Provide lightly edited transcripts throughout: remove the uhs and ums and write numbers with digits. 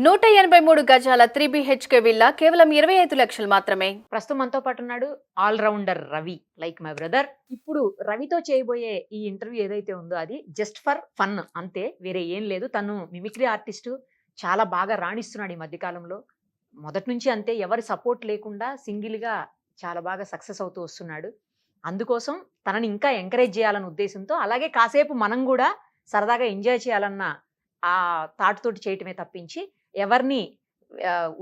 183 గజాల 3 BHK villa కేవలం 25 లక్షలు మాత్రమే. ప్రస్తుతం మనతో పాటు ఉన్నాడు all rounder Ravi, like my brother. ఇప్పుడు రవితో చేయబోయే ఈ ఇంటర్వ్యూ ఏదైతే ఉందో అది జస్ట్ ఫర్ ఫన్ అంతే, వేరే ఏం లేదు. తను మిమిక్రీ ఆర్టిస్టు, చాలా బాగా రాణిస్తున్నాడు ఈ మధ్యకాలంలో. మొదటి నుంచి అంతే, ఎవరి సపోర్ట్ లేకుండా సింగిల్గా చాలా బాగా సక్సెస్ అవుతూ వస్తున్నాడు. అందుకోసం తనని ఇంకా ఎంకరేజ్ చేయాలన్న ఉద్దేశంతో, అలాగే కాసేపు మనం కూడా సరదాగా ఎంజాయ్ చేయాలన్న ఆ థాట్ తోటి చేయటమే తప్పించి ఎవరిని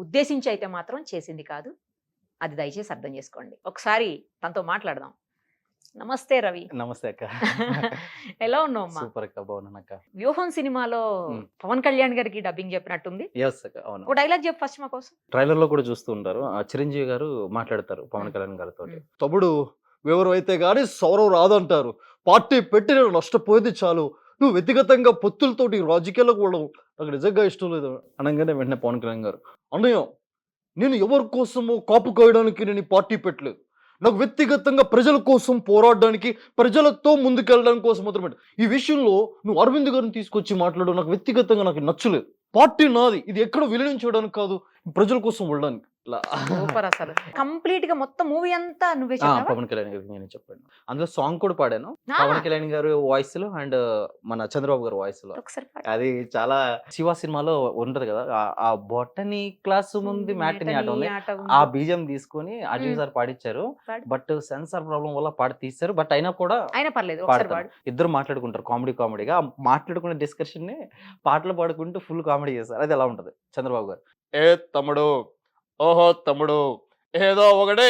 ఉద్దేశించి అయితే మాత్రం చేసింది కాదు. అది దయచేసి అర్థం చేసుకోండి. ఒకసారి తనతో మాట్లాడదాం. నమస్తే రవి. నమస్తే అక్క. ఎలా ఉన్నావు అమ్మా? సూపర్ అక్క, బాగున్నాను అక్క. వ్యూహం సినిమాలో పవన్ కళ్యాణ్ గారికి డబ్బింగ్ చెప్పినట్టుంది. ఎస్ అక్క, అవును. ఒక డైలాగ్ చెప్పు ఫస్ట్ మా కోసం. ట్రైలర్ లో కూడా చూస్తూ ఉంటారు, ఆ చిరంజీవి గారు మాట్లాడతారు పవన్ కళ్యాణ్ గారితో. తమ్ముడు వివరం అయితే గానీ సౌరవ్ రాదంటారు. పార్టీ పెట్టి నేను నష్టపోయేది చాలు. నువ్వు వ్యక్తిగతంగా పొత్తులతోటి రాజకీయాలకు వెళ్ళడం నాకు నిజంగా ఇష్టం లేదు అనగానే వెంటనే పవన్ కళ్యాణ్ గారు, అన్నయ్య, నేను ఎవరి కోసమో కాపు కాయడానికి నేను ఈ పార్టీ పెట్టలేదు. నాకు వ్యక్తిగతంగా ప్రజల కోసం పోరాడడానికి, ప్రజలతో ముందుకెళ్ళడానికి కోసం మాత్రమే. ఈ విషయంలో నువ్వు అరవింద్ గారిని తీసుకొచ్చి మాట్లాడు, నాకు వ్యక్తిగతంగా నాకు నచ్చలేదు. పార్టీ నాది, ఇది ఎక్కడ విలీనం చేయడానికి కాదు, ప్రజల కోసం వెళ్ళడానికి. సూపర్. అసలు కంప్లీట్ గా మొత్తం మూవీ అంతా నువ్వే చెప్పావా? పవన్ కళ్యాణ్ గారికి నేను చెప్పాను. అందులో సాంగ్ కూడా పాడాను పవన్ కళ్యాణ్ గారు వాయిస్ లో అండ్ మన చంద్రబాబు గారు వాయిస్ లో. ఒకసారి పాడు. అది చాలా శివ సినిమాలో ఉంటది కదా, ఆ బొట్టని క్లాస్ ముందు మ్యాట్ని ఆట ఉంది, ఆ బీజం తీసుకొని అర్జున్ సార్ పాడిచ్చారు. బట్ సెన్సార్ ప్రాబ్లం వల్ల పాడి తీశారు. బట్ అయినా కూడా అయినా పర్లేదు, ఒకసారి పాడు. ఇద్దరు మాట్లాడుకుంటారు కామెడీగా, మాట్లాడుకునే డిస్కషన్ ని పాటలు పాడుకుంటూ ఫుల్ కామెడీ చేశారు. అది ఎలా ఉంటది చంద్రబాబు గారు. ఏ తమ్ముడు, ఓహో తమ్ముడు, ఏదో ఒకటి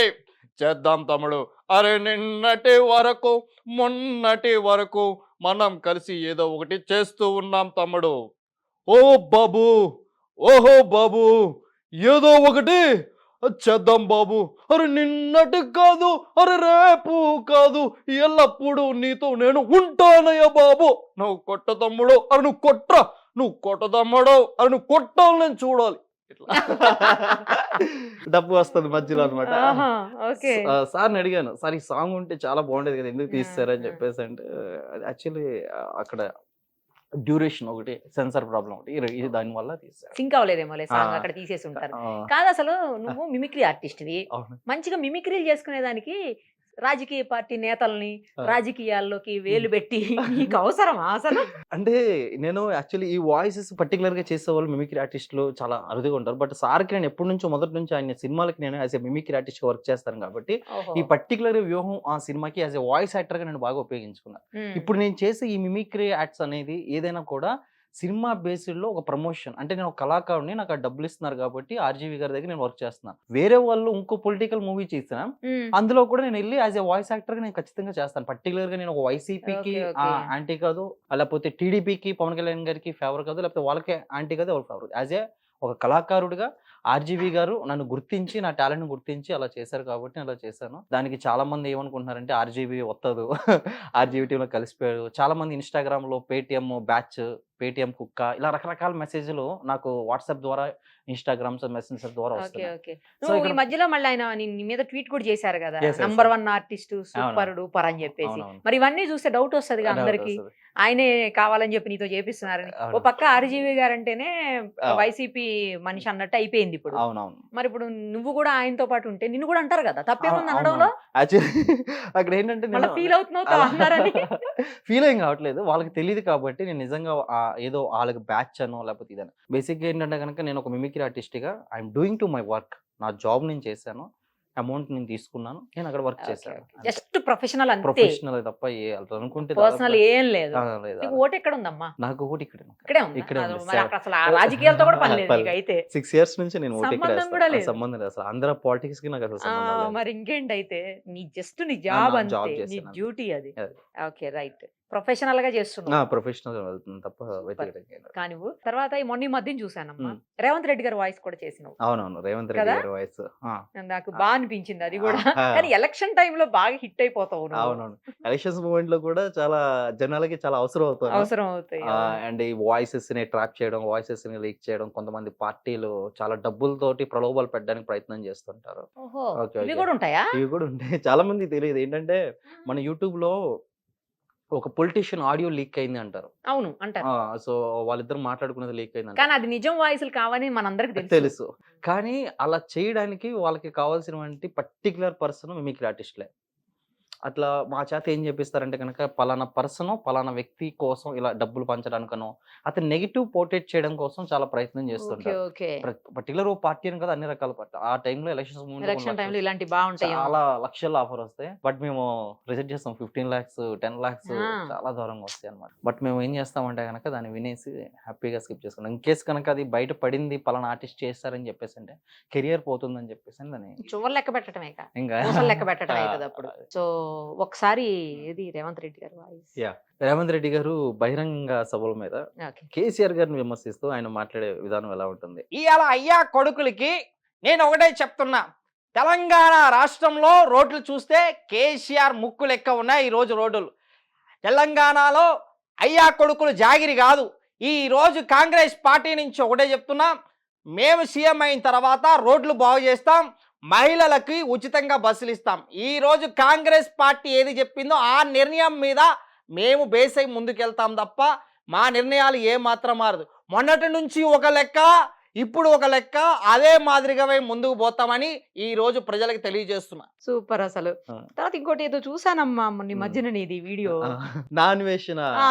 చేద్దాం తమ్ముడు. అరే నిన్నటి వరకు మొన్నటి వరకు మనం కలిసి ఏదో ఒకటి చేస్తూ ఉన్నాం తమ్ముడు. ఓ బాబు, ఓహో బాబు, ఏదో ఒకటి చేద్దాం బాబు. అరే నిన్నటి కాదు, అరే రేపు కాదు, ఎల్లప్పుడూ నీతో నేను ఉంటానయ్యా బాబు. నువ్వు కొట్ట తమ్ముడు, అరే నువ్వు కొట్రా, నువ్వు కొట్ట తమ్ముడు, అరే నువ్వు కొట్టాలి, నేను చూడాలి. డబ్బు వస్తుంది మధ్యలో అనమాట. ఓకే. సార్ని అడిగాను, సార్ ఈ సాంగ్ ఉంటే చాలా బాగుండేది కదా, ఎందుకు తీస్తారని చెప్పేసి. అంటే యాక్చువల్లీ అక్కడ డ్యూరేషన్ ఒకటి, సెన్సార్ ప్రాబ్లం ఒకటి, దాని వల్ల తీస్తారు. సింక్ అవ్వలేదేమో సాంగ్, అక్కడ తీసేసి ఉంటారు. కాదు, అసలు నువ్వు మిమిక్రీ ఆర్టిస్ట్వి, మంచిగా మిమిక్రీలు చేసుకునేదానికి రాజకీయ పార్టీ నేతల్ని రాజకీయాల్లోకి వేలు పెట్టి నీకు అవసరమా అసలు? అంటే నేను యాక్చువల్లీ ఈ వాయిసెస్ పర్టికులర్ గా చేసే వాళ్ళు మిమిక్రీ ఆర్టిస్టులు చాలా అరుదుగా ఉంటారు. బట్ సార్కి నేను ఎప్పటి నుంచో మొదటి నుంచి ఆయన సినిమాలకి నేను as a mimicry artist work చేస్తాను కాబట్టి ఈ పర్టికులర్ వ్యూహం ఆ సినిమాకి యాజ్ ఎ వాయిస్ యాక్టర్ గా నేను బాగా ఉపయోగించుకున్నాను. ఇప్పుడు నేను చేసే ఈ మిమిక్రీ యాక్ట్స్ అనేది ఏదైనా కూడా సినిమా బేస్డ్ లో ఒక ప్రమోషన్. అంటే నేను ఒక కళాకారుని, నాకు డబ్బులు ఇస్తున్నారు కాబట్టి ఆర్జీవి గారి దగ్గర నేను వర్క్ చేస్తున్నాను. వేరే వాళ్ళు ఇంకో పొలిటికల్ మూవీ చేసిన అందులో కూడా నేను వెళ్ళి యాజ్ ఎ వాయిస్ యాక్టర్ గా నేను ఖచ్చితంగా చేస్తాను. పర్టికులర్ గా నేను ఒక వైసీపీకి యాంటీ కాదు, లేకపోతే టీడీపీకి పవన్ కళ్యాణ్ గారికి ఫేవర్ కాదు, లేకపోతే వాళ్ళకే యాంటీ కాదు, వాళ్ళకి ఫేవర్. యాజ్ ఏ ఒక కళాకారుడిగా ఆర్జీవి గారు నన్ను గుర్తించి, నా టాలెంట్ గుర్తించి అలా చేశారు కాబట్టి అలా చేశాను. దానికి చాలా మంది ఏమనుకుంటున్నారంటే ఆర్జీవి వత్తదు, ఆర్జీవి టీంలో కలిసిపోయారు. చాలా మంది ఇన్స్టాగ్రామ్ లో పేటిఎం బ్యాచ్, పేటిఎం కుక్క, ఇలా రకరకాల మెసేజ్లు నాకు వాట్సాప్ ద్వారా, ఇన్స్టాగ్రామ్ మెసెంజర్ ద్వారా వస్తాయి. ఈ మధ్యలో మళ్ళీ ఆయన నీ మీద ట్వీట్ కూడా చేశారు కదా, నంబర్ 1 ఆర్టిస్ట్, సూపర్ డూపర్ అని చెప్పేసి. మరి ఇవన్నీ చూస్తే డౌట్ వస్తుంది అందరికి, ఆయనే కావాలని చెప్పి నీతో చేపిస్తున్నారని. ఓ పక్క ఆర్జీవి గారు అంటేనే వైసీపీ మనిషి అన్నట్టు అయిపోయింది ఇప్పుడు. మరి ఇప్పుడు నువ్వు కూడా ఆయనతో పాటు ఉంటే నిన్ను కూడా అంటారు కదా, తప్పేముంది అనడంలో? అక్కడ ఏంటంటే ఫీల్ అవుతున్నావు, ఫీల్ ఏం కావట్లేదు, వాళ్ళకి తెలియదు కాబట్టి. నేను నిజంగా ఏదో వాళ్ళకి బ్యాచ్ అనో లేకపోతే ఇదనో. బేసిక్గా ఏంటంటే కనుక నేను ఒక మిమిక్రీ ఆర్టిస్ట్గా I'm doing to my work. నా జాబ్ నేను చేశాను, అమౌంట్ నేను తీసుకున్నాను, నేను అక్కడ వర్క్ చేశాను. జస్ట్ ప్రొఫెషనల్ అంతే, ప్రొఫెషనల్ తప్ప అనుకుంటే పర్సనల్ ఏం లేదు. ఓటు ఎక్కడ ఉందమ్మా? నాకు ఓటు ఇక్కడే అసలు రాజకీయాలతో కూడా పని లేదు అయితే. 6 years నుంచి నేను ఓటు సంబంధం లేదు. సంబంధం లేదు అసలు, ఆంధ్ర పాలిటిక్స్ కి నాకు అసలు సంబంధం లేదు. మరి ఇంకేంటి అయితే, నీ జస్ట్ నీ జాబ్ అంతే, నీ డ్యూటీ అది. Okay, right. ప్రొఫెషనల్ గా చేస్తున్నా, ప్రొఫెషనల్ గా వెళ్తుంది తప్ప కానీ తర్వాత ఈ మొన్న మధ్యన చూసానమ్మా, రేవంత్ రెడ్డి గారి వాయిస్ కూడా చేసినావు. అవునవును, రేవంత్ రెడ్డి గారి వాయిస్ నాకు బాగా అనిపించింది అది కూడా. కానీ ఎలక్షన్ టైమ్ లో బాగా హిట్ అయిపోతావు. అవునవును, ఎలక్షన్స్ మూమెంట్ లో కూడా చాలా జనాలకి చాలా అవసరం అవుతాయి. అండ్ ఈ వాయిసెస్ ని ట్రాక్ చేయడం, వాయిసెస్ ని లీక్ చేయడం, కొంతమంది పార్టీలు చాలా డబ్బులతోటి ప్రలోభాలు పెట్టడానికి ప్రయత్నం చేస్తుంటారు. ఇవి కూడా ఉంటాయా? ఇవి కూడా ఉంటాయి. చాలా మంది తెలియదు ఏంటంటే మన యూట్యూబ్ లో ఒక పొలిటీషియన్ ఆడియో లీక్ అయింది అంటారు. అవును అంటారు. సో వాళ్ళిద్దరు మాట్లాడుకున్నది లీక్ అయింది కానీ అది నిజం వాయిస్లు కావని మనందరికి తెలుసు. తెలుసు. కానీ అలా చేయడానికి వాళ్ళకి కావాల్సినటువంటి పర్టిక్యులర్ పర్సన్ మిమిక్రీ ఆర్టిస్ట్‌లే. అట్లా మా చేత ఏం చేపిస్తారంటే గనక పలానా పర్సను, పలానా వ్యక్తి కోసం ఇలా డబ్బులు పంచడానికనో, అతను నెగెటివ్ పోర్ట్రేట్ చేయడం కోసం చాలా ప్రయత్నం ఓకే చేస్తుంటారు. ఓకే. పర్టిక్యులర్ ఓ పార్టీ అని కాదు, అన్ని రకాల పార్టీ. ఆ టైంలో ఎలక్షన్స్ ఎలక్షన్ టైంలో ఇలాంటి బాగుంటాయి. చాలా లక్షల్లో ఆఫర్ వస్తాయి. బట్ మేము రిజెక్ట్ చేస్తాం. 15 lakhs 10 lakhs ఆ. చాలా దూరంగా వస్తాయి అన్నమాట. బట్ మేము ఏం చేస్తామంటే గనక దాన్ని వినేసి హ్యాపీగా స్కిప్ చేసుకున్నాం. ఇన్ కేస్ కనుక అది బయట పడింది పలానా ఆర్టిస్ట్ చేస్తారని చెప్పేసి అంటే కెరియర్ పోతుందని చెప్పేసి దాన్ని చువ్వలు లెక్క పెట్టడమే ఇంకా పూసలు లెక్క పెట్టడం అవుతుంది అప్పుడు. సో ఒకసారి ఏది రేవంత్ రెడ్డి గారి వాయిస్. రేవంత్ రెడ్డి గారు బహిరంగ సభల మీద ఓకే. కేసీఆర్ గారిని విమర్శిస్తూ ఆయన మాట్లాడే విధానం ఎలా ఉంటుంది? ఇవాళ అయ్యా కొడుకులకి నేను ఒకటే చెప్తున్నా, తెలంగాణ రాష్ట్రంలో రోడ్లు చూస్తే కేసీఆర్ ముక్కు లెక్క ఉన్నాయి ఈరోజు రోడ్లు. తెలంగాణలో అయ్యా కొడుకులు జాగిరి కాదు. ఈరోజు కాంగ్రెస్ పార్టీ నుంచి ఒకటే చెప్తున్నా, మేము సీఎం అయిన తర్వాత రోడ్లు బాగు చేస్తాం, మహిళలకి ఉచితంగా బస్సులు ఇస్తాం. ఈరోజు కాంగ్రెస్ పార్టీ ఏది చెప్పిందో ఆ నిర్ణయం మీద మేము బేస్ అయి ముందుకెళ్తాం తప్ప మా నిర్ణయాలు ఏమాత్రం మారదు. మొన్నటి నుంచి ఒక లెక్క, ఇప్పుడు ఒక లెక్క, అదే మాదిరిగా మేము ముందుకు పోతామని ఈ రోజు ప్రజలకు తెలియజేస్తున్నా. సూపర్ అసలు. ఆ. తర్వాత ఇంకోటి ఏదో చూసానమ్మా మొన్న మధ్యన నీది వీడియో. నాన్వేషణ ఆ.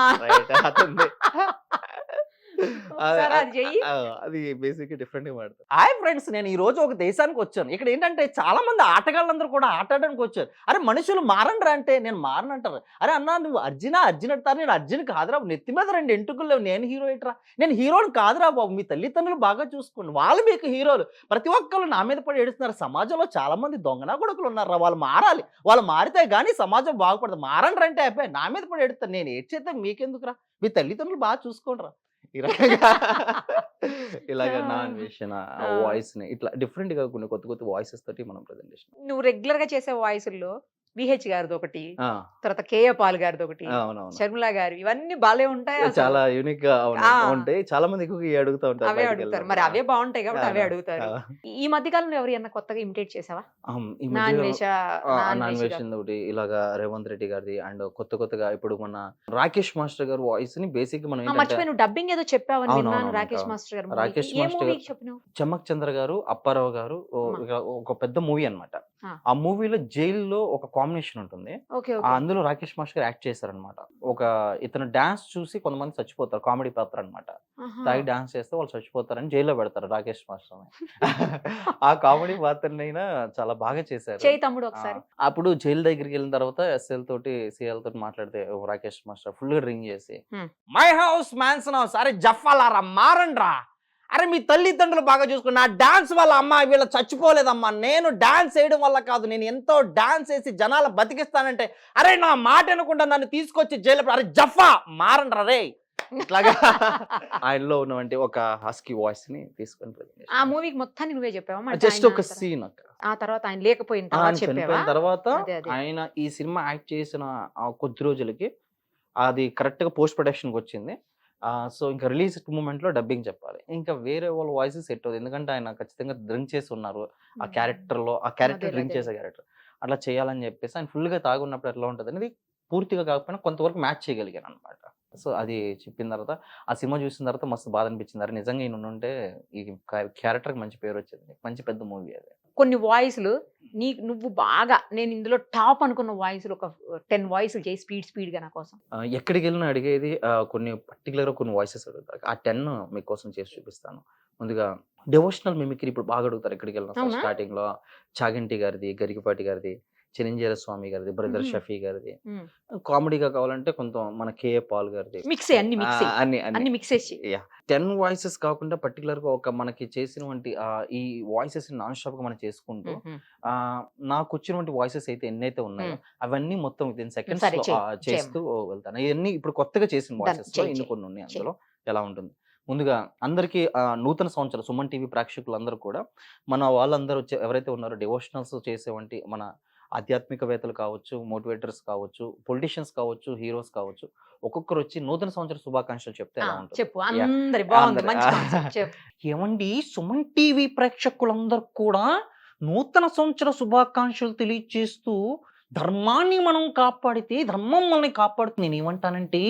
అతనిది. ఒకసారి అది చెయ్యి. అది బేసిక్ డిఫరెంట్ గా మాడతారు. హాయ్ ఫ్రెండ్స్, నేను ఈ రోజు ఒక దేశానికి వచ్చాను. ఇక్కడ ఏంటంటే చాలా మంది ఆటగాళ్ళందరూ కూడా ఆట ఆడడానికి వచ్చారు. అరే మనుషులు మారండ్రా అంటే నేను మారనంటారు. అరే అన్నా నువ్వు అర్జున్ అంటారు, నేను అర్జున్ కాదురా, నెత్తి మీద 2 ఎంటుకలు లేవు, నేను హీరో ఏంట్రా, నేను హీరోని కాదురా బాబు, మీ తల్లిదండ్రులు బాగా చూసుకోండి, వాళ్ళు మీకు హీరోలు. ప్రతి ఒక్కళ్ళు నా మీద పడి ఏడుస్తున్నారు. సమాజంలో చాలా మంది దొంగనా కొడుకులు ఉన్నారా, వాళ్ళు మారాలి, వాళ్ళు మారితే కానీ సమాజం బాగుపడదు. మారండ్రా అంటే అయిపోయి నా మీద పడి ఏడుస్తారు. నేను ఏడ్చేస్తే మీకెందుకురా, మీ తల్లిదండ్రులు బాగా చూసుకోండిరా. ఈ రకంగా ఇలాగ నాన్వేషణ వాయిస్ ని ఇట్లా డిఫరెంట్ గా కొన్ని కొత్త కొత్త వాయిసెస్ తోటి మనం ప్రెజెంటేషన్. నువ్వు రెగ్యులర్ గా చేసే వాయిస్ల్లో విహెచ్ గారిది ఒకటి, తర్వాత కేఏ పాల్ గారిది ఒకటి, అవునవును, శర్మిల గారి, ఇవన్నీ బాలే ఉంటాయి అసలు. చాలా యూనిక్ గా ఆ. ఉంటాయి. చాలా మంది ఎక్కువగా ఇవి అడుగుతా ఉంటారు అవే బయటికి అడుగుతారు. వెళ్ళినప్పుడు. మరి అవే బాగుంటాయి కాబట్టి అవే ఆ. అడుగుతారు. ఆ. ఈ మధ్య కాలంలో ఎవరైనా కొత్తగా ఇమిటేట్ చేసావా? ఈ మధ్య నాన్వేష నాన్వేషన్ ఒకటి ఇలాగా రేవంత్ రెడ్డి గారిది, అండ్ కొత్తగా ఇప్పుడు మన రాకేష్ మాస్టర్ గారు వాయిస్ ని బేసిక్ మనం ఏంటంటే మర్చిపోయి నువ్వు డబ్బింగ్ ఏదో చెప్పావని అవునవును, విన్నాను. రాకేష్ అవును. మాస్టర్ గారు రాకేష్ ఏ మాస్టర్ మూవీకి చెప్పినావు? చమ్మక్ చంద్ర గారు, అప్పారావు గారు ఒక పెద్ద మూవీ అన్నమాట. ఆ. ఆ మూవీలో జైల్లో ఒక కాంబినేషన్ ఉంటుంది. ఓకే అందులో రాకేష్ మాస్టర్ గారు యాక్ట్ చేశారనమాట. ఒక ఇతను డాన్స్ చూసి కొంతమంది చచ్చిపోతారు, కామెడీ పాత్ర అనమాట. తాగి డాన్స్ చేస్తే వాళ్ళు చచ్చిపోతారని జైల్లో పెడతారు రాకేష్ మాస్టర్. ఆ కామెడీ పాత్రనైనా చాలా బాగా చేశారు. చేయి తమ్ముడు ఒకసారి. అప్పుడు జైలు దగ్గరికి వెళ్ళిన తర్వాత ఎస్ఎల్ తోటి సిఎల్ తోటి మాట్లాడితే రాకేష్ మాస్టర్ ఫుల్ గా డ్రింక్ చేసి మై హౌస్ మ్యాన్సన్ హౌస్, అరే జఫ్ఫాలారా మారండ్రా, అరే మీ తల్లిదండ్రులు బాగా చూసుకుని, నా డాన్స్ వల్ల అమ్మ వీళ్ళ చచ్చిపోలేదమ్మా, నేను డాన్స్ వేయడం వల్ల కాదు, నేను ఎంతో డాన్స్ వేసి జనాలు బతికిస్తానంటే, అరే నా మాట అనుకుంటా నన్ను తీసుకొచ్చి జైలు, అరే జఫా మారండ్రా రే. ఇట్లాగా ఆయనలో ఉన్నటువంటి ఒక హస్కీ వాయిస్ ని తీసుకొని ఆ మూవీకి మొత్తాన్ని నువ్వే చెప్పావా? మరి జస్ట్ ఆయన ఒక తర్వాత- సీన్ ఆ తర్వాత ఆయన లేకపోయిన ఆయన తర్వాత చెప్పావా? చనిపోయిన తర్వాత అదే, అదే. ఆయన ఈ సినిమా యాక్ట్ చేసిన ఆ కొద్ది రోజులకి అది కరెక్ట్ గా పోస్ట్ ప్రొడక్షన్ కి వచ్చింది. సో ఇంకా రిలీజ్ మూమెంట్ లో డబ్బింగ్ చెప్పాలి. ఇంకా వేరే వాళ్ళ వాయిస్ సెట్ అవుతుంది, ఎందుకంటే ఆయన ఖచ్చితంగా డ్రింక్ చేసి ఉన్నారు ఆ క్యారెక్టర్ లో. ఆ క్యారెక్టర్ అదే, డ్రింక్ అదే. చేసే క్యారెక్టర్ అట్లా చేయాలని చెప్పేసి ఆయన ఫుల్ గా తాగి ఉన్నప్పుడు ఎట్లా ఉంటుంది అనేది పూర్తిగా కాకపోయినా కొంతవరకు మ్యాచ్ చేయగలిగాను అనమాట. సో అది చెప్పిన తర్వాత ఆ సినిమా చూసిన తర్వాత మస్తు బాధ అనిపించింది. అరే నిజంగా ఈయన ఉంటే ఈ క్యారెక్టర్ మంచి పేరు వచ్చేది, మంచి పెద్ద మూవీ అది. కొన్ని వాయిస్లు నువ్వు బాగా, నేను ఇందులో టాప్ అనుకున్న వాయిస్లు ఒక 10 వాయిస్లు చేయి స్పీడ్ గా నా కోసం. ఎక్కడికి వెళ్ళినా అడిగేది కొన్ని పర్టికులర్ కొన్ని వాయిసెస్ అడుగుతారు. ఆ 10 మీకోసం చేసి చూపిస్తాను. ముందుగా డివోషనల్ మిమిక్రీ ఇప్పుడు బాగా అడుగుతారు ఎక్కడికి వెళ్ళినా. అవునా? స్టార్టింగ్ లో చాగంటి గారిది, గరికపాటి గారిది, చిరంజీవి స్వామి గారిది, బ్రదర్ షఫీ గారిది. కామెడీగా కావాలంటే కొంత మన కేఏ పాల్ గారిది, మిక్సే, అన్ని మిక్సే, అన్ని మిక్స్ చేసి. 10 వాయిసెస్ కాకుండా పర్టికులర్ గా ఒక మనకి చేసినటువంటి ఈ వాయిసెస్ నాన్ స్టాప్ గా మనం చేసుకుంటూ నాకు వచ్చినటువంటి వాయిసెస్ అయితే ఎన్నైతే ఉన్నాయో అవన్నీ మొత్తం వితిన్ సెకండ్స్ సరే, లో చెయ్యి, చేస్తూ వెళ్తాను. ఇవన్నీ ఇప్పుడు కొత్తగా చేసిన వాయిసెస్ లో చెయ్యి, ఇన్ని కొన్ని ఉన్నాయి. అందులో ఎలా ఉంటుంది? ముందుగా అందరికీ నూతన సంవత్సరం సుమన్ టీవీ ప్రేక్షకులందరూ కూడా, మన వాళ్ళందరూ ఎవరైతే ఉన్నారో డివోషనల్స్ చేసేవంటి మన ఆధ్యాత్మికవేత్తలు కావచ్చు, మోటివేటర్స్ కావచ్చు, పొలిటీషియన్స్ కావచ్చు, హీరోస్ కావచ్చు, ఒక్కొక్కరు వచ్చి నూతన సంవత్సర శుభాకాంక్షలు చెప్తే ఎలా ఉంటుంది? చెప్పు. అందరి బాగుంది, మంచి అందరి- concept, చెప్పు. ఏమండి సుమన్ టీవీ ప్రేక్షకులందరూ కూడా నూతన సంవత్సర శుభాకాంక్షలు తెలియజేస్తూ ధర్మాన్ని మనం కాపాడితే ధర్మం మనల్ని కాపాడుతుంది. నేను ఏమంటానంటే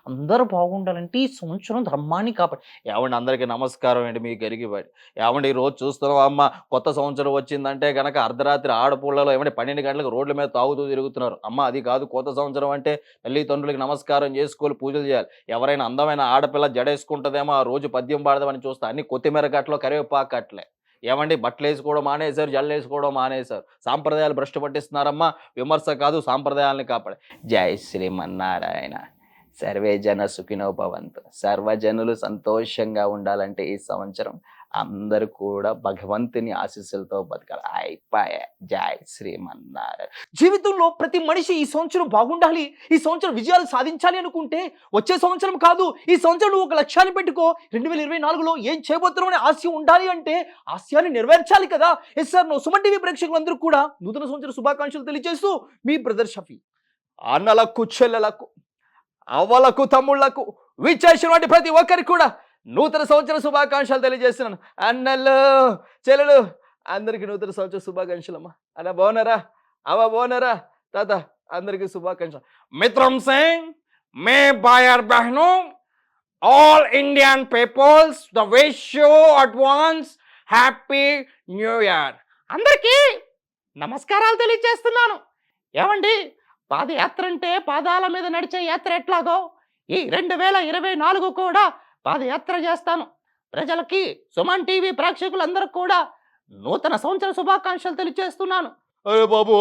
అందరూ బాగుండాలంటే ఈ సంవత్సరం ధర్మాన్ని కాపాడు. ఏమండి అందరికీ నమస్కారం అండి మీకు గరిగివాడి. ఏమండి ఈరోజు చూస్తున్నాం అమ్మ కొత్త సంవత్సరం వచ్చిందంటే గనక అర్ధరాత్రి ఆడపిల్లలు ఏమంటే 12 గంటలకు రోడ్ల మీద తాగుతూ తిరుగుతున్నారు. అమ్మ అది కాదు కొత్త సంవత్సరం అంటే తల్లిదండ్రులకి నమస్కారం చేసుకోవాలి, పూజలు చేయాలి. ఎవరైనా అందమైన ఆడపిల్ల జడేసుకుంటుందేమో ఆ రోజు పద్యం పాడదామని చూస్తే అన్ని కొత్తిమీర కట్టలో కరివేపాకు కట్టలే. ఏమండి బట్టలు వేసుకోవడం మానేశారు, జల్లు వేసుకోవడం మానేశారు. సాంప్రదాయాలు భ్రష్టు పట్టిస్తున్నారమ్మా. విమర్శ కాదు సాంప్రదాయాలని కాపాడే. జై శ్రీమన్నారాయణ. సర్వే జన సుఖినో భవంతు. సర్వజనులు సంతోషంగా ఉండాలంటే ఈ సంవత్సరం అందరూ కూడా భగవంతుని ఆశీస్సులతో బతకాలి. అయిపోయా. జై శ్రీమన్నారాయణ. జీవితంలో ప్రతి మనిషి ఈ సంవత్సరం బాగుండాలి, ఈ సంవత్సరం విజయాలు సాధించాలి అనుకుంటే వచ్చే సంవత్సరం కాదు, ఈ సంవత్సరం నువ్వు ఒక లక్ష్యాన్ని పెట్టుకో. 2024లో ఏం చేయబోతున్నావు అనే ఆశయం ఉండాలి అంటే ఆశయాన్ని నెరవేర్చాలి కదా. Yes sir. సుమన్ టీవీ ప్రేక్షకులందరూ కూడా నూతన సంవత్సర శుభాకాంక్షలు తెలియజేస్తూ మీ బ్రదర్ షఫీ. అన్నలకు, చెల్లెలకు, అవ్వలకు, తమ్ముళ్లకు, విచ్చేసినటువంటి ప్రతి ఒక్కరికి కూడా నూతన సంవత్సర శుభాకాంక్షలు తెలియజేస్తున్నాను. అన్నలు, చెల్లెలు అందరికీ నూతన సంవత్సర శుభాకాంక్షలు. అమ్మా అన్న బాగున్నారా? అవ్వ బాగున్నారా? తాత అందరికీ శుభాకాంక్షలు. మిత్రం సింగ్ మే బాయర్ బహను all Indian peoples the wish you advance happy new year. అందరికీ నమస్కారాలు తెలియజేస్తున్నాను. ఏమండి పాదయాత్ర అంటే పాదాల మీద నడిచే యాత్ర ఎట్లాగో ఈ 2024 కూడా పాదయాత్ర చేస్తాను. ప్రజలకి సుమన్ టీవీ ప్రేక్షకులందరూ కూడా నూతన సంవత్సర శుభాకాంక్షలు తెలియజేస్తున్నాను. అరే బాబు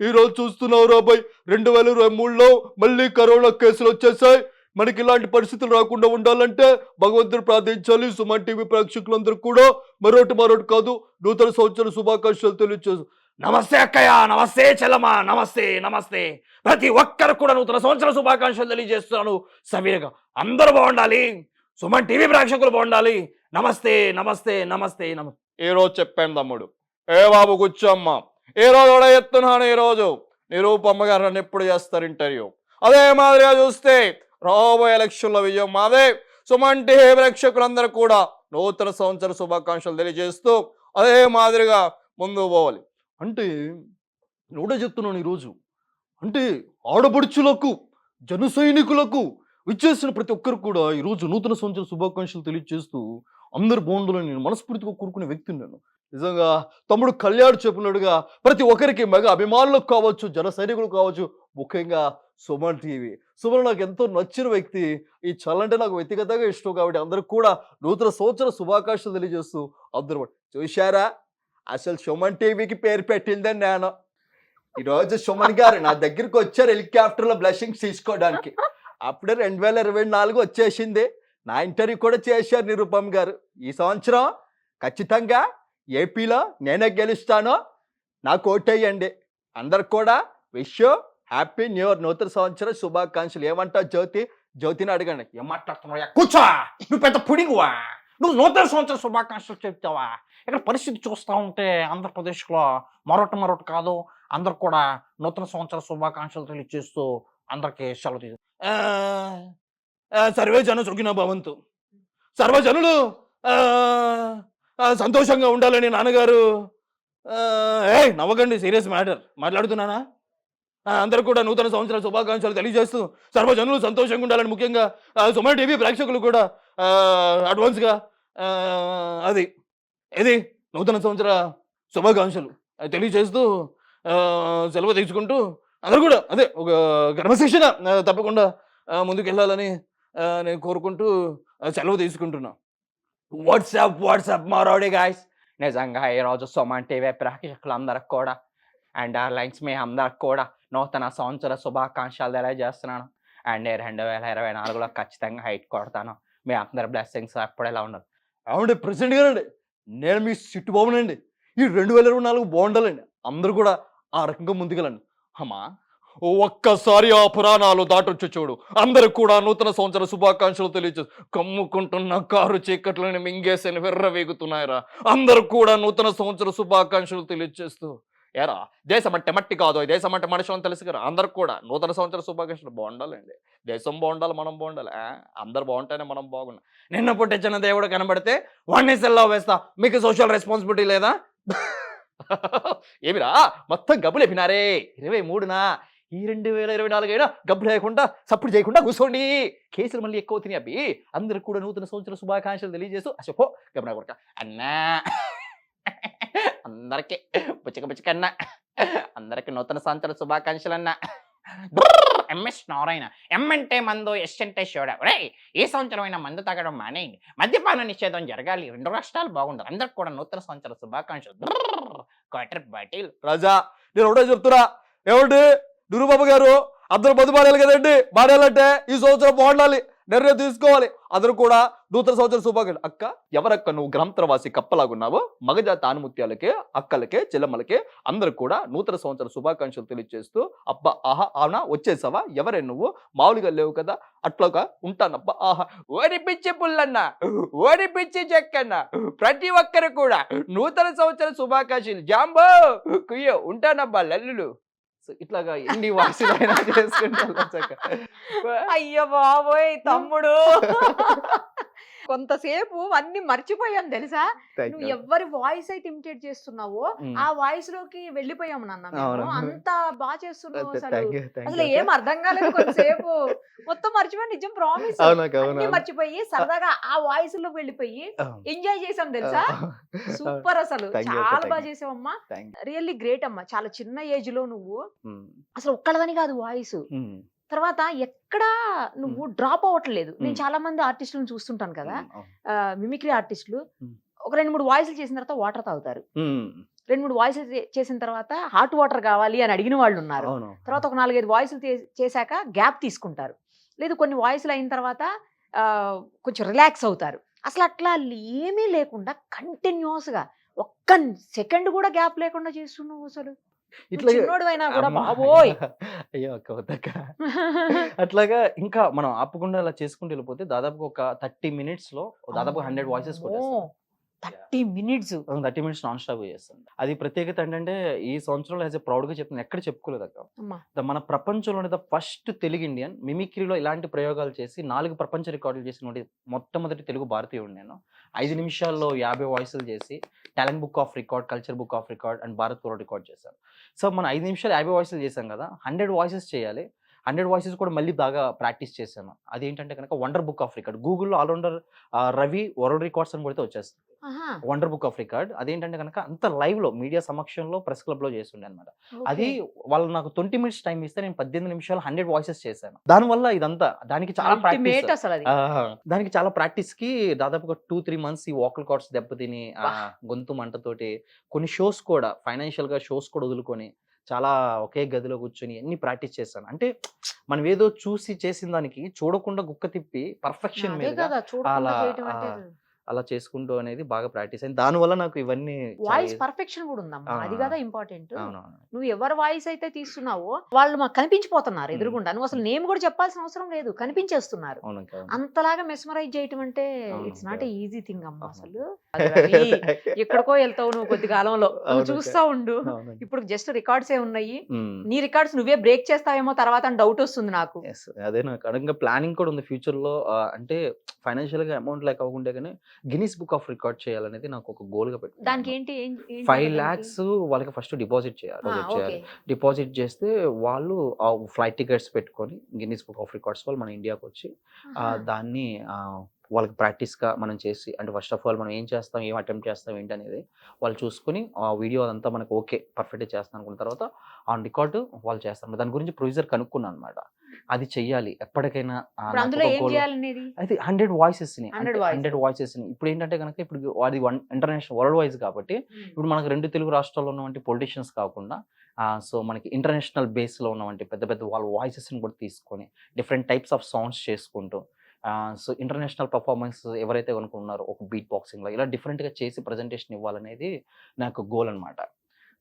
ఈరోజు చూస్తున్నావు రాబాయ్ 2023లో మళ్ళీ కరోనా కేసులు వచ్చేసాయి. మనకి ఇలాంటి పరిస్థితులు రాకుండా ఉండాలంటే భగవంతుడు ప్రార్థించాలి. సుమన్ టీవీ ప్రేక్షకులందరూ కూడా మరొకటి కాదు నూతన సంవత్సర శుభాకాంక్షలు తెలియజేసు. నమస్తే అక్కయ్య, నమస్తే చెల్లమ్మ, నమస్తే నమస్తే. ప్రతి ఒక్కరు కూడా నూతన సంవత్సర శుభాకాంక్షలు తెలియజేస్తున్నాను. సవిరగా అందరూ బాగుండాలి, సుమన్ టీవీ ప్రేక్షకులు బాగుండాలి. నమస్తే నమస్తే నమస్తే నమస్తే. ఈ రోజు చెప్పాను తమ్ముడు. ఏ బాబు కూర్చోమ్మ. ఏ రోజు కూడా చెప్తున్నాను. ఈ రోజు నిరూపమ్మ గారు నన్ను ఎప్పుడు చేస్తారు ఇంటర్వ్యూ. అదే మాదిరిగా చూస్తే రాబోయే ఎలక్షన్ల విజయం మాదే. సుమన్ టీవీ ప్రేక్షకులందరూ కూడా నూతన సంవత్సర శుభాకాంక్షలు తెలియజేస్తూ అదే మాదిరిగా ముందుకు పోవాలి. అంటే నోటే చెప్తున్నాను ఈరోజు. అంటే ఆడపడుచులకు, జన సైనికులకు విచ్చేసిన ప్రతి ఒక్కరు కూడా ఈరోజు నూతన సంవత్సర శుభాకాంక్షలు తెలియజేస్తూ అందరు బాగుండాలని నేను మనస్ఫూర్తిగా కోరుకునే వ్యక్తిని నేను. నిజంగా తమ్ముడు కళ్యాణ్ చెప్పినట్టుగా ప్రతి ఒక్కరికి మెగా అభిమానులకు కావచ్చు, జన సైనికులు కావచ్చు, ముఖ్యంగా సుమన్ టీవీ. సుమన్ నాకు ఎంతో నచ్చిన వ్యక్తి. ఈ చల్లంటే నాకు వ్యక్తిగతంగా ఇష్టం కాబట్టి అందరికి కూడా నూతన సంవత్సర శుభాకాంక్షలు తెలియజేస్తూ అందరూ చూశారా అసలు సుమన్ టీవీకి పేరు పెట్టిందని నేను. ఈరోజు సుమన్ గారు నా దగ్గరికి వచ్చారు హెలికాప్టర్లో బ్లెస్సింగ్స్ తీసుకోవడానికి. అప్పుడే 2024 వచ్చేసింది. నా ఇంటర్వ్యూ కూడా చేశారు నిరూపమ్ గారు. ఈ సంవత్సరం ఖచ్చితంగా ఏపీలో నేనే గెలుస్తాను, నాకు ఓటేయండి. అందరికి కూడా wish you happy new year, నూతన సంవత్సర శుభాకాంక్షలు. ఏమంటావు జ్యోతి? జ్యోతిని అడగండి. ఏం మాట్లాడుతున్నావు? కూర్చో. నువ్వు పెద్ద పుడింగువా? నువ్వు నూతన సంవత్సర శుభాకాంక్షలు చెప్తావా? ఇక్కడ పరిస్థితి చూస్తూ ఉంటే ఆంధ్రప్రదేశ్లో మరొకటి కాదు అందరు కూడా నూతన సంవత్సర శుభాకాంక్షలు తెలియజేస్తూ అందరికీ సెలవు తీసు. సర్వే జన సుఖినో భవంతు. సర్వజనులు సంతోషంగా ఉండాలని నాన్నగారు. నవ్వకండి, సీరియస్ మ్యాటర్ మాట్లాడుతున్నానా. అందరూ కూడా నూతన సంవత్సర శుభాకాంక్షలు తెలియజేస్తూ సర్వజనులు సంతోషంగా ఉండాలని, ముఖ్యంగా సుమన్ టీవీ ప్రేక్షకులు కూడా అడ్వాన్స్గా ఇది నూతన సంవత్సర శుభాకాంక్షలు తెలియజేస్తూ సెలవు తీసుకుంటూ అందరూ కూడా ఒక క్రమశిక్షణ తప్పకుండా ముందుకు వెళ్ళాలని నేను కోరుకుంటూ సెలవు తీసుకుంటున్నా. వాట్సాప్ మారోడి గాయస్. నిజంగా ఈరోజు సుమన్ టీవీ ప్రేక్షకులందరికి కూడా అండ్ లైన్స్ మీ అందరికి కూడా నూతన సంవత్సర శుభాకాంక్షలు తెలియజేస్తున్నాను. అండ్ 2024లో ఖచ్చితంగా హైట్ కొడతాను. మీ అందరి బ్లెస్సింగ్స్ ఎప్పుడు ఎలా ఉండదు. అవునండి ప్రెసిడెంట్ గారండి, నేను మీ సిట్టు బాబునండి. ఈ 2024 బాగుండాలండి. అందరూ కూడా ఆ రకంగా ముందుకెళ్ళండి. అమ్మా ఒక్కసారి ఆ పురాణాలు దాటొచ్చు చూడు. అందరూ కూడా నూతన సంవత్సర శుభాకాంక్షలు తెలియజేస్తూ కమ్ముకుంటున్న కారు చీకట్లను మింగేసని విర్రవేగుతున్నాయరా. అందరూ కూడా నూతన సంవత్సర శుభాకాంక్షలు తెలియజేస్తూ ఏరా దేశం అంటే మట్టి కాదు, దేశం అంటే మనుషులు అని తెలుసు కదా. అందరు కూడా నూతన సంవత్సర శుభాకాంక్షలు బాగుండాలండి. దేశం బాగుండాలి, మనం బాగుండాలి. అందరు బాగుంటేనే మనం బాగున్నాం. నిన్న పుట్టించిన దేవుడు కనబడితే వాడిని సెల్లో వేస్తా. మీకు సోషల్ రెస్పాన్సిబిలిటీ లేదా? ఏమిరా మొత్తం గబ్బులు ఎప్పినారే 23న ఈ 2024 అయినా గబ్బు లేకుండా సప్పుడు చేయకుండా కూర్చోండి. కేసులు మళ్ళీ ఎక్కువ అవుతున్నాయి అబ్బి. అందరికి కూడా నూతన సంవత్సర శుభాకాంక్షలు తెలియజేస్తూ అసపో గమనా కొడక అన్నా అందరికి పుచ్చక అన్న అందరికి నూతన సంవత్సర శుభాకాంక్షలు అన్న. ఎంఎస్ నారాయణ ఎం అంటే మందు, ఎస్ అంటే షోడా. రే ఏ సంవత్సరమైనా మందు తాగడం మానేయండి, మద్యపాన నిషేధం జరగాలి, 2 రాష్ట్రాలు బాగుండాలి, అందరికి కూడా నూతన సంవత్సర శుభాకాంక్షలు. క్వార్టర్ బాటిల్ రాజా నేను ఒకటే చెప్తున్నా, ఏమండి గురుబాబు గారు అందరూ మధు మానేయాలి కదండి. మానేయాలంటే ఈ సంవత్సరం బాగుండాలి, నిర్ణయం తీసుకోవాలి. అందరూ కూడా నూతన సంవత్సర శుభాకాంక్షలు. అక్క ఎవరక్క నువ్వు గ్రంథవాసి కప్పలాగున్నావో, మగజాతి ఆనుముత్యాలకే, అక్కలకే, చెల్లెమ్మలకే అందరికి కూడా నూతన సంవత్సర శుభాకాంక్షలు తెలియజేస్తూ అబ్బా ఆహా అవునా వచ్చేసావా, ఎవరే నువ్వు మామూలుగా లేవు కదా, అట్లాగా ఉంటానబ్బా ఆహా. ఓడిపిచ్చి పుల్లన్న, ఓడిపిచ్చి చెక్కన్న, ప్రతి ఒక్కరు కూడా నూతన సంవత్సర శుభాకాంక్షలు. జాంబో కుయ్యో ఉంటానబ్బా లల్లులు. సో ఇట్లాగా ఎన్ని వాయిస్లు అయినా చేసుకుంటాను. అయ్యో బాబోయ్ తమ్ముడు, కొంతసేపు అన్ని మర్చిపోయాను తెలుసా. నువ్వు ఎవరి వాయిస్ అయితే ఇమిటేట్ చేస్తున్నావో ఆ వాయిస్ లోకి వెళ్ళిపోయాము నాన్న మేము. అవును. అంత బాగా చేస్తున్నావు అసలు ఏం అర్థం కాలేదు. కొంతసేపు మొత్తం మర్చిపోయి, నిజం ప్రామిస్ అన్ని మర్చిపోయి సరదాగా ఆ వాయిస్ లోకి వెళ్ళిపోయి ఎంజాయ్ చేసాం తెలుసా. సూపర్, అసలు చాలా బాగా చేసావమ్మా. రియల్లీ గ్రేట్ అమ్మా. చాలా చిన్న ఏజ్ లో నువ్వు అసలు ఒక్కడదని కాదు వాయిస్. తర్వాత ఎక్కడా నువ్వు డ్రాప్ అవ్వట్లేదు. నేను చాలా మంది ఆర్టిస్టులను చూస్తుంటాను కదా, మిమిక్రీ ఆర్టిస్టులు ఒక 2-3 వాయిస్లు చేసిన తర్వాత వాటర్ తాగుతారు. 2-3 వాయిస్లు చేసిన తర్వాత హాట్ వాటర్ కావాలి అని అడిగిన వాళ్ళు ఉన్నారు. తర్వాత ఒక 4-5 వాయిస్లు చేశాక గ్యాప్ తీసుకుంటారు. లేదు కొన్ని వాయిస్లు అయిన తర్వాత కొంచెం రిలాక్స్ అవుతారు. అసలు అట్లా ఏమీ లేకుండా కంటిన్యూస్ గా ఒక్క సెకండ్ కూడా గ్యాప్ లేకుండా చేస్తున్నావు. అసలు ఇట్లా చిన్నోడువైనా కూడా బాబోయ్. అయ్యో అక్క వద్దక్క. అట్లాగా ఇంకా మనం ఆపకుండా అలా చేసుకుంటూ వెళ్ళిపోతే దాదాపు ఒక 30 minutes లో దాదాపు 100 వాయిసెస్ కొట్టేస్తాం. 30 minutes 30 minutes నాన్ స్టాప్ చేస్తాను. అది ప్రత్యేకత ఏంటంటే ఈ సంవత్సరంలో యాజ్ ఎ ప్రౌడ్ గా చెప్తాను, ఎక్కడ చెప్పుకోలేదు అక్క. మన ప్రపంచంలోనే ద ఫస్ట్ తెలుగు ఇండియన్ మిమిక్రీలో ఇలాంటి ప్రయోగాలు చేసి 4 ప్రపంచ రికార్డులు చేసిన మొట్టమొదటి తెలుగు భారతీయుడు నేను. 5 నిమిషాల్లో 50 వాయిస్లు చేసి talent book of record, culture book of record and Bharat world record చేశాను. సో మనం 5 నిమిషాలు 50 వాయిస్లు చేశాం కదా, 100 వాయిసెస్ చేయాలి. 100 వాయిసెస్ కూడా మళ్ళీ బాగా ప్రాక్టీస్ చేశాను. అదేంటంటే కనుక వండర్ బుక్ ఆఫ్ రికార్డ్, గూగుల్లో ఆల్రౌండర్ రవి వరల్డ్ రికార్డ్స్ అని కొడితే వచ్చేస్తుంది వండర్ బుక్ ఆఫ్ రికార్డ్. అదేంటంటే కనుక అంత లైవ్ లో మీడియా సమక్షంలో ప్రెస్ క్లబ్ లో చేస్తుండే అనమాట. అది వాళ్ళు నాకు 20 minutes టైం ఇస్తే నేను 18 నిమిషాలు 100 వాయిసెస్ చేశాను. దానివల్ల ఇదంతా దానికి చాలా ప్రాక్టీస్, దానికి చాలా ప్రాక్టీస్ కి దాదాపుగా 2-3 months ఈ వోకల్ కార్డ్స్ దెబ్బతిని గొంతు మంటతోటి కొన్ని షోస్ కూడా ఫైనాన్షియల్ గా షోస్ కూడా వదులుకొని చాలా ఒకే గదిలో కూర్చొని అన్ని ప్రాక్టీస్ చేశాను. అంటే మనం ఏదో చూసి చేసిన దానికి చూడకుండా గుక్క తిప్పి పర్ఫెక్షన్ మీద అలా చేసుకుంటూ అనేది బాగా ప్రాక్టీస్ అయింది. దానివల్ల నాకు ఇవన్నీ వాయిస్ పర్ఫెక్షన్ కూడా ఉందమ్మా. అది కదా ఇంపార్టెంట్. నువ్వు ఎవరి వాయిస్ అయితే తీస్తున్నావో వాళ్ళు మాకు కనిపించిపోతున్నారు ఎదురుగుండా. నువ్వు అసలు నేమ్ కూడా చెప్పాల్సిన అవసరం లేదు, కనిపించేస్తున్నారు. అంతలాగా మెస్మరైజ్ చేయటం అంటే it's not a easy thing అమ్మా. అసలు ఎక్కడికో వెళ్తావు నువ్వు కొద్ది కాలంలో, నువ్వు చూస్తా ఉండు. ఇప్పుడు జస్ట్ రికార్డ్స్ ఏ ఉన్నాయి, నీ రికార్డ్స్ నువ్వే బ్రేక్ చేస్తావేమో తర్వాత అని డౌట్ వస్తుంది నాకు. అదే నాకు అడగ ప్లానింగ్ కూడా ఉంది ఫ్యూచర్ లో. అంటే ఫైనాన్షియల్ గా అమౌంట్ లేక అవ్వకుండా కానీ గిన్నీస్ బుక్ ఆఫ్ రికార్డ్ చేయాలనేది నాకు ఒక గోల్ గా పెట్టుకున్నాను. దానికి ఏంటి 5 lakhs వాళ్ళకి ఫస్ట్ డిపాజిట్ చేయాలి. డిపాజిట్ చేస్తే వాళ్ళు ఫ్లైట్ టికెట్స్ పెట్టుకొని గిన్నీస్ బుక్ ఆఫ్ రికార్డ్స్ వాళ్ళు మన ఇండియాకి వచ్చి దాన్ని వాళ్ళకి ప్రాక్టీస్గా మనం చేసి, అంటే ఫస్ట్ ఆఫ్ ఆల్ మనం ఏం చేస్తాం, ఏం అటెంప్ట్ చేస్తాం ఏంటి అనేది వాళ్ళు చూసుకుని ఆ వీడియో అదంతా మనకు ఓకే పర్ఫెక్ట్గా చేస్తాం అనుకున్న తర్వాత ఆన్ రికార్డు వాళ్ళు చేస్తాం. దాని గురించి ప్రొడ్యూసర్ కనుక్కున్నాను అనమాట. అది చెయ్యాలి ఎప్పటికైనా. అయితే 100 వాయిసెస్ని ఇప్పుడు ఏంటంటే కనుక ఇప్పుడు అది ఇంటర్నేషనల్ వరల్డ్ వైజ్ కాబట్టి ఇప్పుడు మనకు 2 తెలుగు రాష్ట్రాల్లో ఉన్నటువంటి పొలిటీషియన్స్ కాకుండా సో మనకి ఇంటర్నేషనల్ బేస్లో ఉన్నటువంటి పెద్ద పెద్ద వాళ్ళ వాయిసెస్ని కూడా తీసుకొని డిఫరెంట్ టైప్స్ ఆఫ్ సౌండ్స్ చేసుకుంటూ సో ఇంటర్నేషనల్ పర్ఫార్మెన్స్ ఎవరైతే అనుకున్నారో ఒక బీట్ బాక్సింగ్లో ఇలా డిఫరెంట్గా చేసి ప్రజెంటేషన్ ఇవ్వాలనేది నాకు గోల్ అనమాట.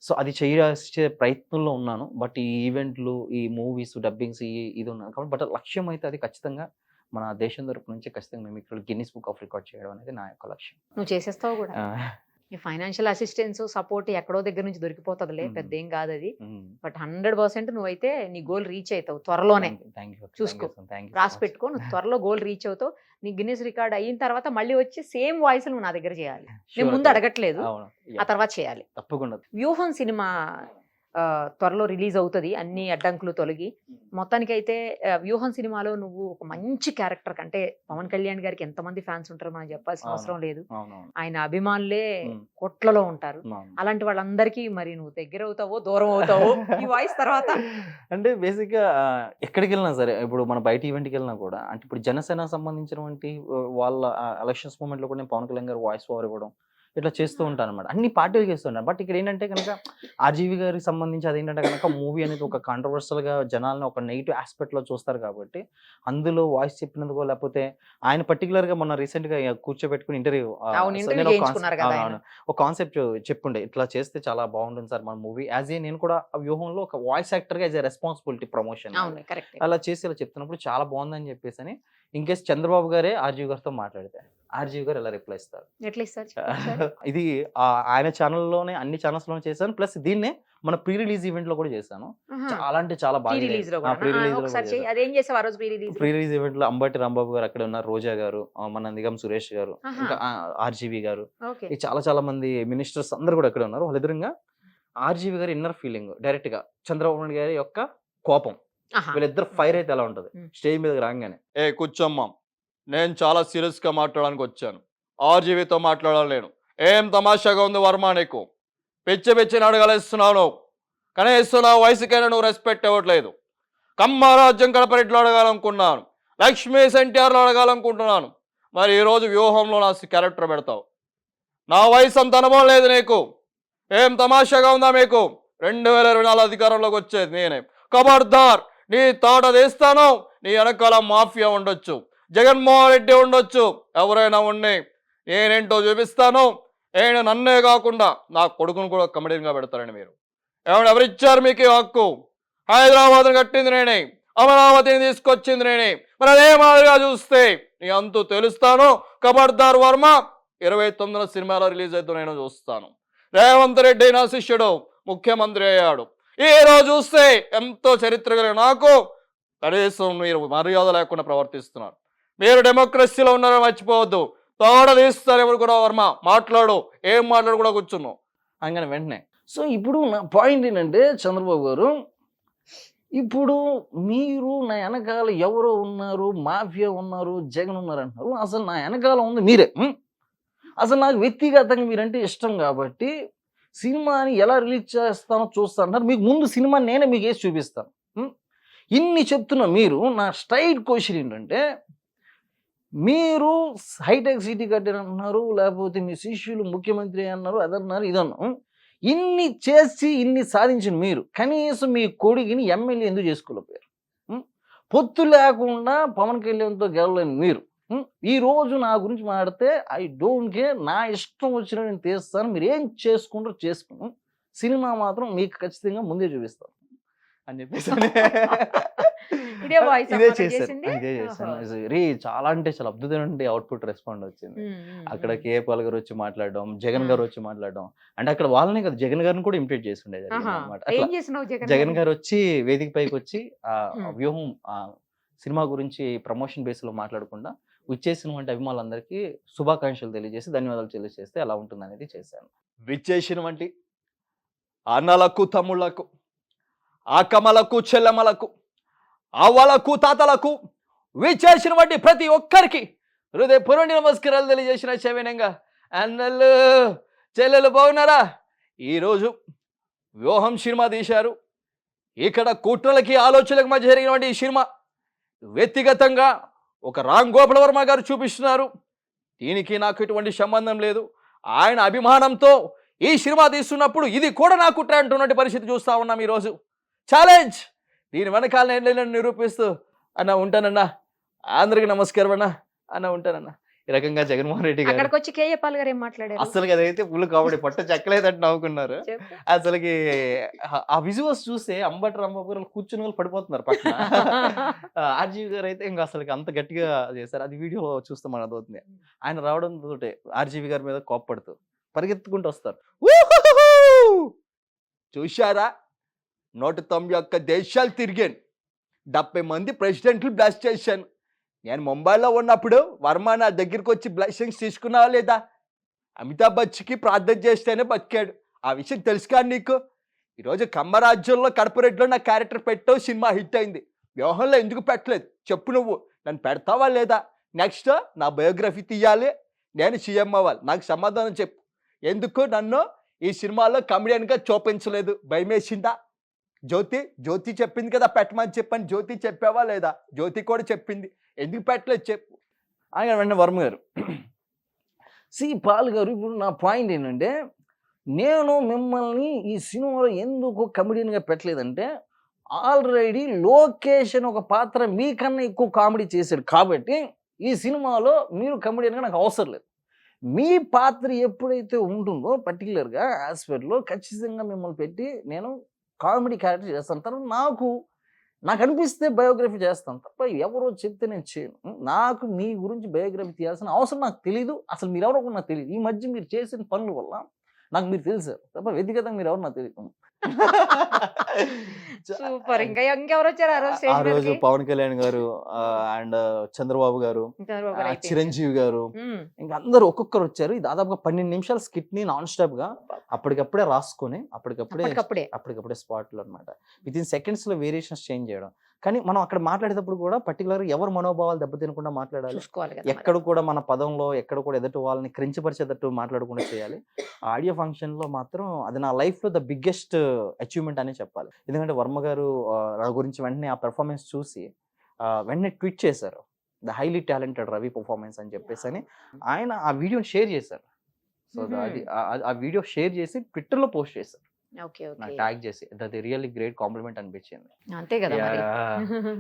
సో అది చేసే ప్రయత్నంలో ఉన్నాను. బట్ ఈ ఈవెంట్లు, ఈ మూవీస్, డబ్బింగ్స్ ఇది ఉన్నాను కాబట్టి, బట్ లక్ష్యం అయితే అది ఖచ్చితంగా మన దేశం తరపు నుంచి ఖచ్చితంగా మిమిక్రీలో గిన్నిస్ బుక్ ఆఫ్ రికార్డ్ చేయడం అనేది నా యొక్క లక్ష్యం. నువ్వు చేసేస్తావు కూడా. ఈ ఫైనాన్షియల్ అసిస్టెన్స్ సపోర్ట్ ఎక్కడో దగ్గర నుంచి దొరికిపోతుందిలే, పెద్ద ఏం కాదు అది. బట్ 100% నువ్వైతే నీ గోల్ రీచ్ అవుతావు త్వరలోనే. చూసుకో, రాసి పెట్టుకో, నువ్వు త్వరలో గోల్ రీచ్ అవుతావు. నీ గిన్నెస్ రికార్డ్ అయిన తర్వాత మళ్ళీ వచ్చి సేమ్ వాయిస్ నువ్వు నా దగ్గర చేయాలి. నేను ముందు అడగట్లేదు, ఆ తర్వాత చేయాలి. తప్పకుండా. వ్యూహం సినిమా త్వరలో రిలీజ్ అవుతుంది, అన్ని అడ్డంకులు తొలగి. మొత్తానికైతే వ్యూహం సినిమాలో నువ్వు ఒక మంచి క్యారెక్టర్, అంటే పవన్ కళ్యాణ్ గారికి ఎంతమంది ఫ్యాన్స్ ఉంటారో మనం చెప్పాల్సిన అవసరం లేదు. ఆయన అభిమానులే కోట్లలో ఉంటారు. అలాంటి వాళ్ళందరికీ మరి నువ్వు దగ్గర అవుతావో దూరం అవుతావో ఈ వాయిస్ తర్వాత. అంటే బేసిక్ గా ఎక్కడికి వెళ్ళినా సరే, ఇప్పుడు మన బయట ఈవెంట్కి వెళ్ళినా కూడా, అంటే ఇప్పుడు జనసేన సంబంధించినటువంటి వాళ్ళ ఎలక్షన్స్ మూమెంట్ లో కూడా నేను పవన్ కళ్యాణ్ గారు వాయిస్ ఓవర్ ఇవ్వడం ఇట్లా చేస్తూ ఉంటాను అనమాట. అన్ని పార్టీలు చేస్తూ ఉంటాను. బట్ ఇక్కడ ఏంటంటే కనుక ఆర్జీవి గారికి సంబంధించి అదేంటంటే కనుక మూవీ అనేది ఒక కాంట్రవర్షియల్ గా జనాలను ఒక నెగిటివ్ ఆస్పెక్ట్ లో చూస్తారు కాబట్టి అందులో వాయిస్ చెప్పినందుకో, లేకపోతే ఆయన పర్టికులర్ గా మొన్న రీసెంట్ గా కూర్చోబెట్టుకుని ఇంటర్వ్యూ ఒక కాన్సెప్ట్ చెప్పుండే, ఇట్లా చేస్తే చాలా బాగుంటుంది సార్ మన మూవీ. యాజ్ ఏ నేను కూడా ఆ వ్యూహంలో ఒక వాయిస్ యాక్టర్ గా యాజ్ ఏ రెస్పాన్సిబిలిటీ ప్రమోషన్ అలా చేసి ఇలా చెప్తున్నప్పుడు చాలా బాగుందని చెప్పేసి అని ఇన్కేస్ చంద్రబాబు గారే ఆర్జీవి గారితో మాట్లాడితే ఆర్జీవి గారు ఎలా రిప్లై ఇస్తారు? ఇది ఆయన ఛానల్లోనే అన్ని ఛానల్స్ లోనే చేశాను, ప్లస్ దీన్నే మన ప్రీ రిలీజ్ ఈవెంట్ లో కూడా చేశాను. చాలా అంటే చాలా బాగా ప్రీ రిలీజ్ ఈవెంట్ లో అంబటి రాంబాబు గారు అక్కడ ఉన్నారు, రోజా గారు, మన నిగం సురేష్ గారు, ఇంకా ఆర్జీవి గారు, చాలా చాలా మంది మినిస్టర్స్ అందరు కూడా అక్కడ ఉన్నారు. వాళ్ళెదురుగా ఆర్జీవి గారి ఇన్నర్ ఫీలింగ్ డైరెక్ట్ గా చంద్రబాబు నాయుడు గారి యొక్క కోపం, వీళ్ళిద్దరు ఫైర్ అయితే ఎలా ఉంటది స్టేజ్ మీద రాగానే. కూర్చోమ్మా, నేను చాలా సీరియస్ గా మాట్లాడడానికి వచ్చాను, ఆర్జీవితో మాట్లాడలేను. ఏం తమాషాగా ఉంది వర్మ, నీకు పిచ్చి పిచ్చిని అడగలేస్తున్నాను, కనీసం నా వయసుకైనా నువ్వు రెస్పెక్ట్ ఇవ్వట్లేదు. కమ్మారాజ్యం కడపరెట్లో అడగాలనుకున్నాను, లక్ష్మీ ఎన్టీఆర్లో అడగాలనుకుంటున్నాను, మరి ఈరోజు వ్యూహంలో నా క్యారెక్టర్ పెడతావు. నా వయసు అంత అనుభవం లేదు నీకు, ఏం తమాషాగా ఉందా మీకు? 2024 అధికారంలోకి వచ్చేది నేనే. ఖబర్దార్, నీ తాట తీస్తాను, నీ వెనకాల మాఫియా ఉండొచ్చు, జగన్మోహన్ రెడ్డి ఉండొచ్చు, ఎవరైనా ఉండి నేనేంటో చూపిస్తాను. నేను నన్నే కాకుండా నా కొడుకును కూడా కమెడీగా పెడతారని మీరు ఎవరిచ్చారు మీకు హక్కు? హైదరాబాద్ని కట్టింది నేనే, అమరావతిని తీసుకొచ్చింది నేనే. మరి అదే మాదిరిగా చూస్తే నీ అంతు తెలుస్తాను. ఖబర్దార్ వర్మ, 29న సినిమాలో రిలీజ్ అయితే నేను చూస్తాను. రేవంత్ రెడ్డి నా శిష్యుడు, ముఖ్యమంత్రి అయ్యాడు. ఈ రోజు చూస్తే ఎంతో చరిత్ర కలిగిన నాకు కనీసం మీరు మర్యాద లేకుండా ప్రవర్తిస్తున్నారు. మీరు డెమోక్రసీలో ఉన్నారని మర్చిపోవద్దు. తోడ తీస్తారు ఎవరు కూడా. వర్మ మాట్లాడు, ఏం మాట్లాడు కూడా కూర్చున్నావు అనగానే వెంటనే. సో ఇప్పుడు నా పాయింట్ ఏంటంటే చంద్రబాబు గారు, ఇప్పుడు మీరు నా వెనకాల ఎవరో ఉన్నారు, మాఫియా ఉన్నారు, జగన్ ఉన్నారు అంటున్నారు. అసలు నా వెనకాల ఉంది మీరే. అసలు నాకు వ్యక్తిగతంగా మీరంటే ఇష్టం కాబట్టి సినిమాని ఎలా రిలీజ్ చేస్తానో చూస్తా అంటారు. మీకు ముందు సినిమా నేనే మీకు వేసి చూపిస్తాను. ఇన్ని చెప్తున్నా మీరు. నా స్ట్రైట్ క్వశ్చన్ ఏంటంటే, మీరు హైటెక్ సిటీ కట్టారంటున్నారు, లేకపోతే మీ శిష్యులు ముఖ్యమంత్రి అన్నారు, అదన్నారు, ఇదన్నారు. ఇన్ని చేసి ఇన్ని సాధించిన మీరు కనీసం మీ కొడుకుని ఎమ్మెల్యే ఎందుకు చేసుకోలేకపోయారు? పొత్తు లేకుండా పవన్ కళ్యాణ్తో గెలవలేని మీరు ఈ రోజు నా గురించి మాట్లాడితే ఐ డోంట్ కేర్, నా ఇష్టం వచ్చిన నేను తీస్తాను, మీరు ఏం చేసుకుంటారో చేసుకున్నాం, సినిమా మాత్రం మీకు ఖచ్చితంగా ముందే చూపిస్తాను అని చెప్పేసి ఇదే చేశాను. చాలా అంటే చాలా అద్భుతమైన అవుట్పుట్ రెస్పాండ్ వచ్చింది. అక్కడ కేపాల్ గారు వచ్చి మాట్లాడడం, జగన్ గారు వచ్చి మాట్లాడడం, అంటే అక్కడ వాళ్ళనే కదా జగన్ గారిని కూడా ఇమిటేట్ చేసి ఉండేది అనమాట. జగన్ గారు వచ్చి వేదిక పైకి వచ్చి వ్యూహం సినిమా గురించి ప్రమోషన్ బేస్ లో మాట్లాడకుండా విచ్చేసినటువంటి అభిమానులందరికీ శుభాకాంక్షలు తెలియజేసి ధన్యవాదాలు తెలియజేస్తే ఎలా ఉంటుంది అనేది చేశాను. విచ్చేసినటువంటి అన్నలకు, తమ్ముళ్లకు, అక్కమలకు, చెల్లెమ్మలకు, అవ్వలకు, తాతలకు, విచ్చేసినటువంటి ప్రతి ఒక్కరికి హృదయపూర్వక నమస్కారాలు తెలియజేసిన చవినంగా. అన్నలు, చెల్లెలు బాగున్నారా? ఈరోజు వ్యూహం సినిమా తీశారు. ఇక్కడ కుట్రలకి ఆలోచనలకు మధ్య జరిగినటువంటి ఈ సినిమా వ్యక్తిగతంగా ఒక రామ్ గోపాల్ వర్మ గారు చూపిస్తున్నారు. దీనికి నాకు ఎటువంటి సంబంధం లేదు. ఆయన అభిమానంతో ఈ సినిమా తీస్తున్నప్పుడు ఇది కూడా నా కుట్ర అంటున్నటువంటి పరిస్థితి చూస్తూ ఉన్నాం ఈరోజు. ఛాలెంజ్, దీని వెనకాల నేను నిరూపిస్తూ అన్న ఉంటానన్నా, అందరికి నమస్కారం అన్న ఉంటానన్నా. ఈ రకంగా జగన్మోహన్ రెడ్డి గారు అక్కడికి వచ్చి కేఏపాల్ గారు ఏం మాట్లాడారు? అసలు అదైతే ఫుల్ కాబట్టి పట్ట చెక్కలేదంటే నవ్వుకున్నారు. అసలుకి ఆ విజువల్స్ చూస్తే అంబటి రాంబాబు గారు కూర్చుని వాళ్ళు పడిపోతున్నారు పక్కన. ఆర్జీవి గారు అయితే ఇంకా అసలు అంత గట్టిగా చేశారు. అది వీడియో చూస్తే మనకు అదవుతుంది. ఆయన రావడంతో ఆర్జీవి గారి మీద కోప్పడుతూ పరిగెత్తుకుంటూ వస్తారు. ఊహుహుహు! చూశారా 191 దేశాలు తిరిగాను, 70 మంది ప్రెసిడెంట్లు బ్లెస్ చేశాను. నేను ముంబైలో ఉన్నప్పుడు వర్మ నా దగ్గరికి వచ్చి బ్లెస్సింగ్స్ తీసుకున్నావా లేదా? అమితాబ్ బచ్చన్కి ప్రార్థన చేస్తేనే బతికాడు. ఆ విషయం తెలుసు కానీ నీకు. ఈరోజు కమ్మరాజ్యంలో కడపరెడ్డిలో నా క్యారెక్టర్ పెట్టావు, సినిమా హిట్ అయింది. వ్యూహంలో ఎందుకు పెట్టలేదు చెప్పు, నువ్వు నన్ను పెడతావా లేదా? నెక్స్ట్ నా బయోగ్రఫీ తీయాలి, నేను సీఎం అవ్వాలి. నాకు సమాధానం చెప్పు. ఎందుకు నన్ను ఈ సినిమాలో కమెడియన్గా చూపించలేదు? భయమేసిందా? జ్యోతి చెప్పింది కదా పెట్టమని చెప్పని. జ్యోతి చెప్పావా లేదా? జ్యోతి కూడా చెప్పింది, ఎందుకు పెట్టలేదు చెప్పు. ఆయన వెంటనే వర్మ గారు పాల్ గారు, ఇప్పుడు నా పాయింట్ ఏంటంటే, నేను మిమ్మల్ని ఈ సినిమాలో ఎందుకు కమెడియన్గా పెట్టలేదంటే, ఆల్రెడీ లోకేషన్ ఒక పాత్ర మీకన్నా ఎక్కువ కామెడీ చేశాడు కాబట్టి ఈ సినిమాలో మీరు కమెడియన్గా నాకు అవసరం లేదు. మీ పాత్ర ఎప్పుడైతే ఉంటుందో పర్టికులర్గా ఆస్పెక్ట్లో ఖచ్చితంగా మిమ్మల్ని పెట్టి నేను కామెడీ క్యారెక్టర్ చేస్తాను. తర్వాత నాకు అనిపిస్తే బయోగ్రఫీ చేస్తాను తప్ప ఎవరో చెప్తే నేను చేయను. నాకు మీ గురించి బయోగ్రఫీ తీయాల్సిన అవసరం నాకు తెలీదు. అసలు మీరు ఎవరో కూడా నాకు తెలియదు. ఈ మధ్య మీరు చేసిన పనుల వల్ల నాకు మీరు తెలుసారు తప్ప వ్యక్తిగతంగా మీరు ఎవరు నాకు తెలియదు. సూపర్. ఇంకా ఇంకెవరు వచ్చారు ఆ రోజు ఆ స్టేజ్ రోజు మీదకి? పవన్ కళ్యాణ్ గారు అండ్ చంద్రబాబు గారు, చంద్రబాబు గారు అయిపోయింది. చిరంజీవి గారు, ఉమ్. ఇంకా అందరూ ఒక్కొక్కరు వచ్చారు. ఈ దాదాపుగా 12 నిమిషాల స్కిట్ ని నాన్ స్టాప్ గా అప్పటికప్పుడే రాసుకొని అప్పటికప్పుడే స్పాట్ లో అనమాట. విత్ ఇన్ సెకండ్స్ లో వేరియేషన్స్ చేంజ్ చేయడం. కానీ మనం అక్కడ మాట్లాడేటప్పుడు కూడా పర్టికులర్ ఎవరు మనోభావాలు దెబ్బతినకుండా మాట్లాడాలి. చూసుకోవాలి కదా మరి. ఎక్కడ కూడా మన పదంలో ఎక్కడ కూడా ఎదుటి వాళ్ళని క్రించపరిచేటట్టు మాట్లాడకుండా చేయాలి. ఆడియో ఫంక్షన్ లో మాత్రం అది నా లైఫ్ లో ద బిగ్గెస్ట్ అచీవ్మెంట్ అనే చెప్పాలి. ఎందుకంటే వర్మ గారు నా గురించి వెంటనే ఆ పెర్ఫార్మెన్స్ చూసి వెంటనే ట్వీట్ చేశారు, the highly talented Ravi performance అని చెప్పేసి అని. ఆయన ఆ వీడియోని షేర్ చేశారు. సో అది ఆ వీడియో షేర్ చేసి ట్విట్టర్ లో పోస్ట్ చేశారు, ఓకే నాకు ఓకే. ట్యాగ్ చేసి. దట్ రియల్లీ గ్రేట్ కాంప్లిమెంట్ అనిపించింది. అంతే కదా మరి.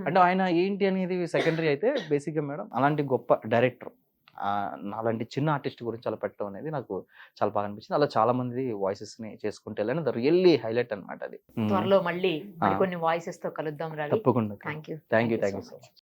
అంటే ఆయన ఏంటి అనేది సెకండరీ అయితే, బేసిక్గా మేడం అలాంటి గొప్ప డైరెక్టర్ అలాంటి చిన్న ఆర్టిస్ట్ గురించి అలా పెట్టడం అనేది నాకు చాలా బాగా అనిపించింది. అలా చాలా మంది వాయిసెస్ ని చేసుకుంటే వెళ్ళాను. ద రియల్లీ హైలైట్ అనమాట అది. త్వరలో మళ్ళీ మరికొన్ని వాయిసెస్ తో కలుద్దాం రవి. తప్పకుండా. Thank you. Thank you so much.